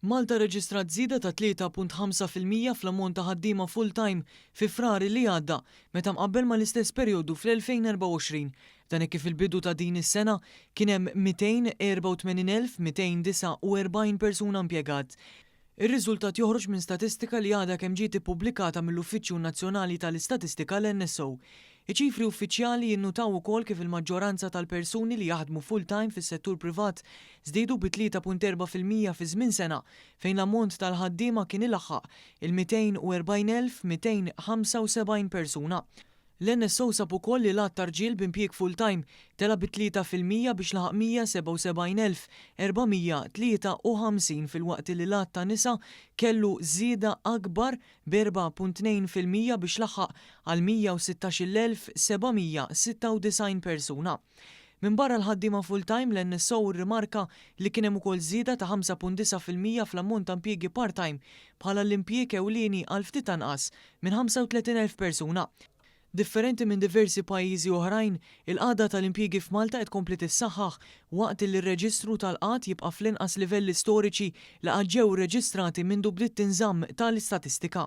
Malta reġistrat żieda ta' 3.5% fl-ammont ta' ħaddiema full-time fi frar li għadda meta mqabbel mal-istess perjodu fl-2024. Dan kif il-bidu ta' din is-sena kien hemm 284,249 persuna impjegat. Ir-riżultat joħroġ minn statistika li għadha kemm ġiet ippubblikata mill-Uffiċċju Nazzjonali tal-Istatistika l-NSO. Iċifri uffiċjali jinnutaw ukoll kif il-maġġoranza tal-persuni li jaħdmu full-time fis-settur privat żdiedu bi 3.4% fi żmien sena fejn l-ammont tal-ħaddiema kien ilaħħaq il-240,275 persuna. L-NSO sab ukoll li l-att tarġiel b'impjieg full-time tela bi 3% biex laħaq 177,453 filwaqt li l-att ta' nisa kellu żieda akbar b'4.2% biex laħaq għal 116,796 persuna. Min barra l-ħaddiema full-time l-NSO rrimarka li kien hemm ukoll żieda ta' 5.9% fl-ammont ta' impjiegi part-time bħala l-impjieg ewlieni għal ftit anqas minn 35,000 persuna. Differenti minn diversi pajjiżi oħrajn, il-qagħda tal-impjiegi f'Malta qed tkompli tissaħħaħ waqt li r-reġistru tal-qatt jibqa' fl-inqas livelli storiċi li qatt ġew irreġistrati mindu bdiet tinżamm tal-istatistika.